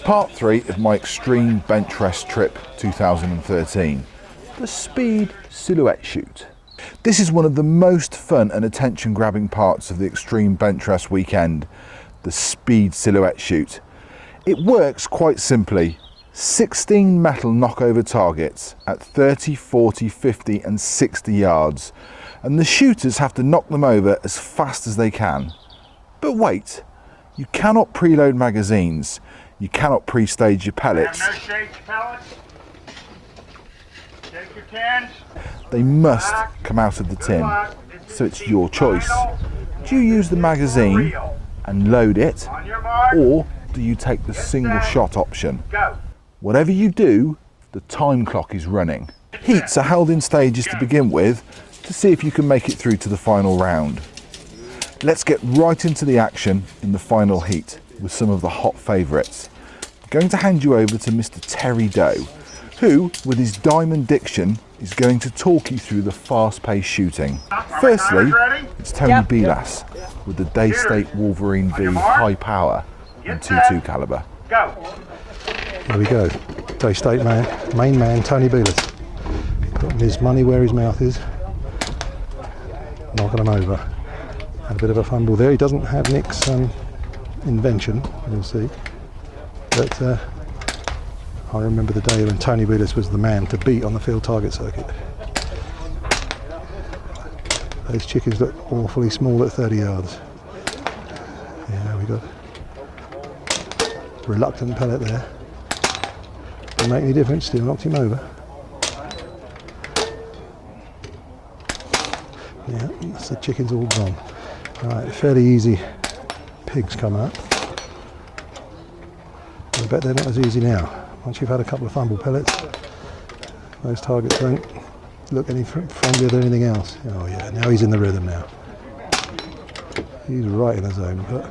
Part 3 of my extreme bench rest trip 2013, the speed silhouette shoot. This is one of the most fun and attention grabbing parts of the extreme bench rest weekend, the speed silhouette shoot. It works quite simply. 16 metal knockover targets at 30, 40, 50 and 60 yards, and the shooters have to knock them over as fast as they can. But wait, you cannot preload magazines, you cannot pre-stage your pellets. No shake pellets. Take your tins. They must come out of the tin, so it's your choice. Do you use the magazine and load it, or do you take the single shot option? Whatever you do, the time clock is running. Heats are held in stages to begin with to see if you can make it through to the final round. Let's get right into the action in the final heat with some of the hot favourites. I'm going to hand you over to Mr. Terry Doe, who, with his diamond diction, is going to talk you through the fast-paced shooting. Firstly, it's Tony Belas with the Daystate Wolverine V high power and .22 calibre. There we go. Daystate man, main man, Tony Belas. Putting his money where his mouth is. Knocking him over. Had a bit of a fumble there. He doesn't have Nick's invention, you'll see. But I remember the day when Tony Belas was the man to beat on the field target circuit. Those chickens look awfully small at 30 yards. Yeah, we got reluctant pellet there. Didn't make any difference, still knocked him over. Yeah, that's the chickens all gone. Alright, fairly easy pigs coming up. I bet they're not as easy now. Once you've had a couple of fumble pellets, those targets don't look any friendlier than anything else. Oh yeah, now he's in the rhythm now. He's right in the zone, but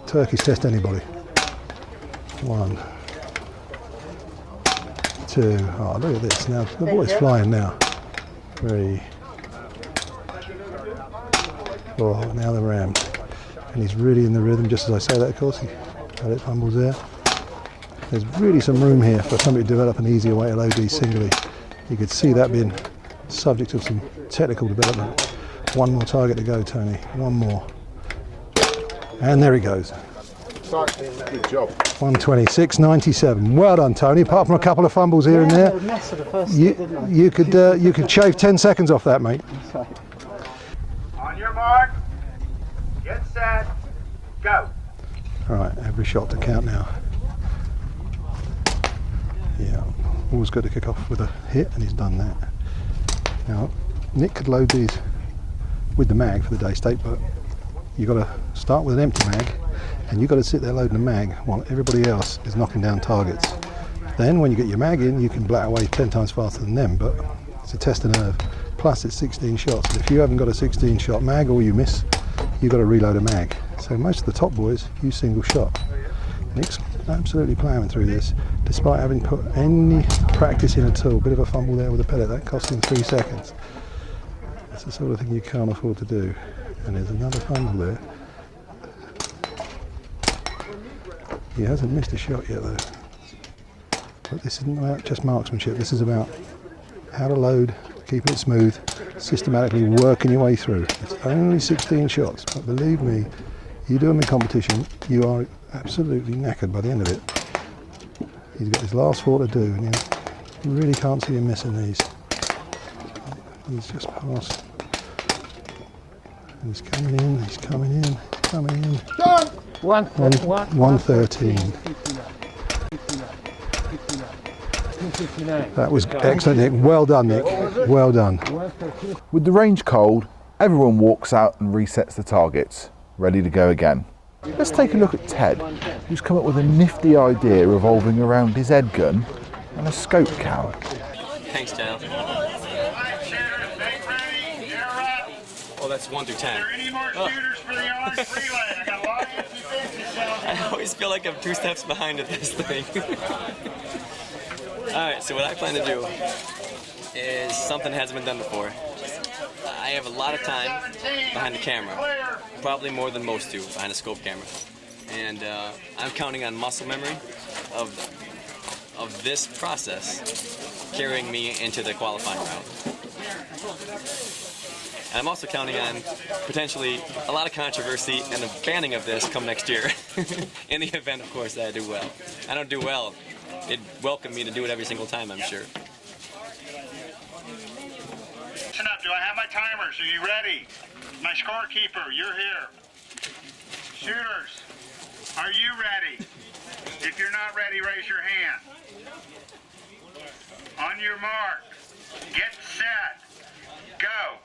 turkeys test anybody. 1, 2, oh look at this, now the boy's flying now. 3, 4, now they're rammed. And he's really in the rhythm, just as I say that of course, he had it fumbles there. There's really some room here for somebody to develop an easier way to load these singly. You could see that being subject of some technical development. One more target to go, Tony, one more. And there he goes. Good job. 126.97. Well done, Tony. Apart from a couple of fumbles here and there, you could shave 10 seconds off that, mate. On your mark, get set, go. All right, every shot to count now. Yeah, always good to kick off with a hit, and he's done that. Now, Nick could load these with the mag for the Daystate, but you've got to start with an empty mag, and you've got to sit there loading the mag while everybody else is knocking down targets. Then when you get your mag in, you can blat away 10 times faster than them, but it's a test of nerve. Plus it's 16 shots, and if you haven't got a 16 shot mag or you miss, you've got to reload a mag. So most of the top boys use single shot. Nick's absolutely ploughing through this, despite having put any practice in at all. Bit of a fumble there with a pellet, that cost him 3 seconds. That's the sort of thing you can't afford to do. And there's another fumble there. He hasn't missed a shot yet though. But this isn't about just marksmanship, this is about how to load, keeping it smooth, systematically working your way through. It's only 16 shots, but believe me, you do them in competition, you are absolutely knackered by the end of it. He's got his last 4 to do, and you really can't see him missing these. He's just passed. He's coming in, he's coming in, coming in. Done! 113. That was excellent, Nick. Well done, Nick. Well done. With the range cold, everyone walks out and resets the targets, ready to go again. Let's take a look at Ted, who's come up with a nifty idea revolving around his Airgun and a scope cam. Thanks, Giles. Oh, that's 1 through 10. Any more shooters for the arms relay? I got a lot of empty faces out there. I always feel like I'm 2 steps behind at this thing. Alright, so what I plan to do is something that hasn't been done before. I have a lot of time behind the camera, probably more than most do behind a scope camera. And I'm counting on muscle memory of this process carrying me into the qualifying round. And I'm also counting on potentially a lot of controversy and the banning of this come next year. In the event, of course, that I do well. I don't do well. They'd welcome me to do it every single time, I'm sure. Listen up, do I have my timers? Are you ready? My scorekeeper, you're here. Shooters, are you ready? If you're not ready, raise your hand. On your mark, get set, go.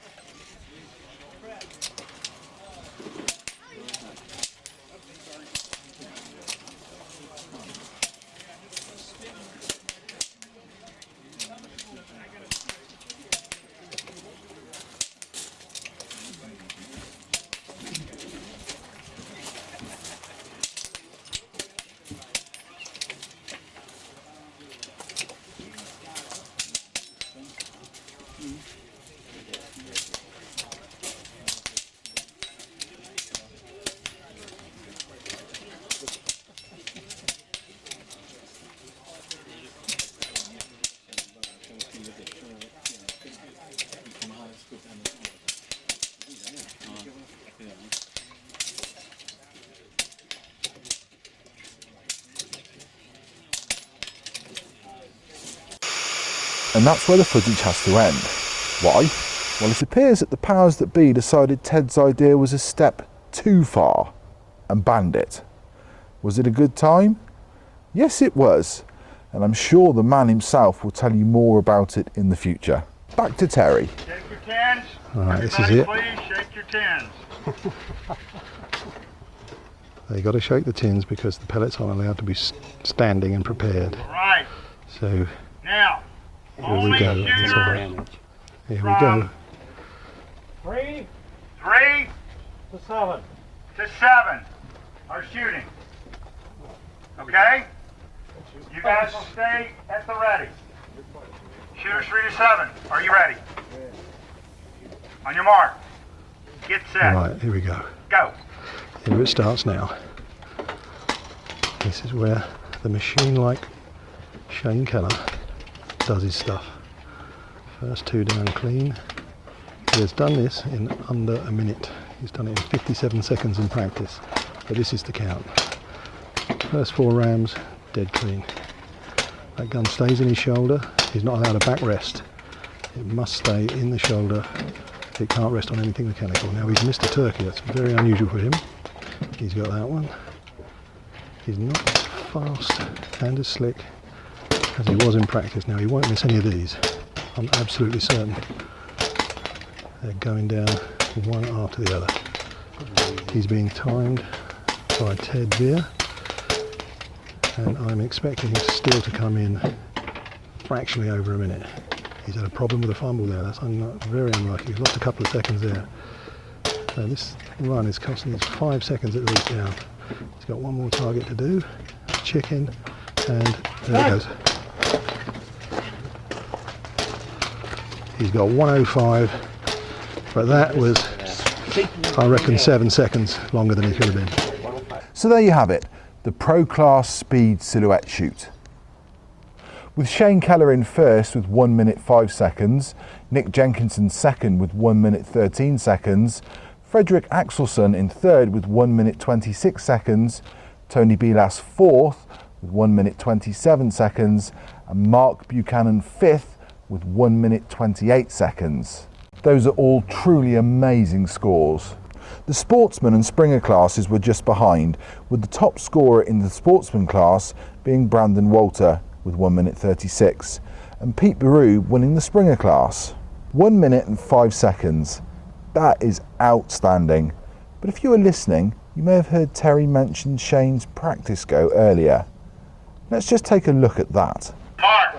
And that's where the footage has to end. Why? Well, it appears that the powers that be decided Ted's idea was a step too far and banned it. Was it a good time? Yes, it was. And I'm sure the man himself will tell you more about it in the future. Back to Terry. Shake your tins. Alright, this is Everybody, it. please shake your tins. They got to shake the tins because the pellets aren't allowed to be standing and prepared. Right. So Now, here we go. That's all right. Here we go. 3 to 7. to 7 are shooting. Okay? You guys will stay at the ready. Shooters 3 to 7. Are you ready? On your mark. Get set. Right, here we go. Go. Here it starts now. This is where the machine-like Shane Keller does his stuff. First 2 down clean. He has done this in under a minute. He's done it in 57 seconds in practice. But this is the count. First 4 rams, dead clean. That gun stays in his shoulder. He's not allowed a backrest. It must stay in the shoulder. It can't rest on anything mechanical. Now he's missed a turkey. That's very unusual for him. He's got that one. He's not as fast and as slick as he was in practice. Now he won't miss any of these. I'm absolutely certain. They're going down one after the other. He's being timed by Ted Veer, and I'm expecting him still to come in fractionally over a minute. He's had a problem with a fumble there. That's very unlucky. He's lost a couple of seconds there. So this run is costing us 5 seconds at least now. He's got one more target to do. Chicken, and there it goes. He's got 105, but that was, I reckon, 7 seconds longer than he could have been. So there you have it, the Pro Class Speed Silhouette Shoot. With Shane Keller in first with 1 minute 5 seconds, Nick Jenkinson second with 1 minute 13 seconds, Frederick Axelsson in third with 1 minute 26 seconds, Tony Belas fourth with 1 minute 27 seconds, and Mark Buchanan fifth with 1 minute 28 seconds. Those are all truly amazing scores. The sportsman and springer classes were just behind, with the top scorer in the sportsman class being Brandon Walter with 1 minute 36, and Pete Baru winning the springer class. 1 minute and 5 seconds. That is outstanding. But if you were listening, you may have heard Terry mention Shane's practice go earlier. Let's just take a look at that. Mark.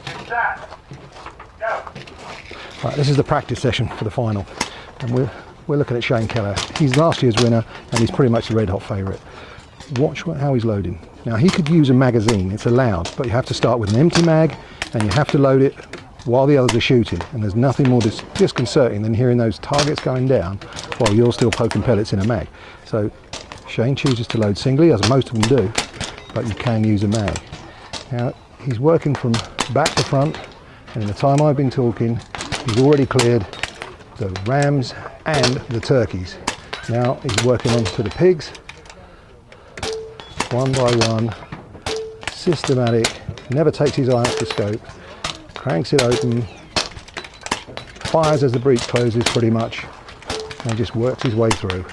Get set. Go. Right, this is the practice session for the final, and we're looking at Shane Keller. He's last year's winner, and he's pretty much the red hot favourite. Watch how he's loading. Now he could use a magazine, it's allowed, but you have to start with an empty mag, and you have to load it while the others are shooting, and there's nothing more disconcerting than hearing those targets going down while you're still poking pellets in a mag. So Shane chooses to load singly, as most of them do, but you can use a mag. Now, he's working from back to front, and in the time I've been talking, he's already cleared the rams and the turkeys. Now he's working on to the pigs, one by one, systematic, never takes his eye off the scope, cranks it open, fires as the breech closes pretty much, and just works his way through.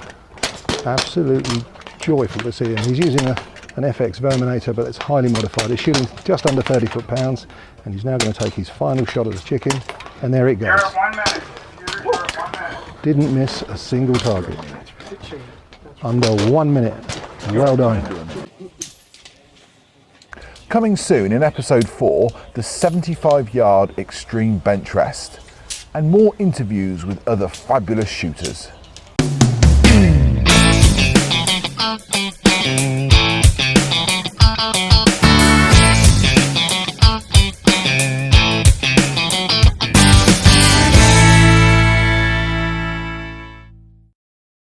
Absolutely joyful to see him. He's using an FX Verminator, but it's highly modified. It's shooting just under 30 foot-pounds, and he's now going to take his final shot at the chicken, and there it goes. You're at 1 minute. You're at 1 minute. Didn't miss a single target. Under 1 minute. Well done. Coming soon in episode 4, the 75-yard extreme bench rest, and more interviews with other fabulous shooters.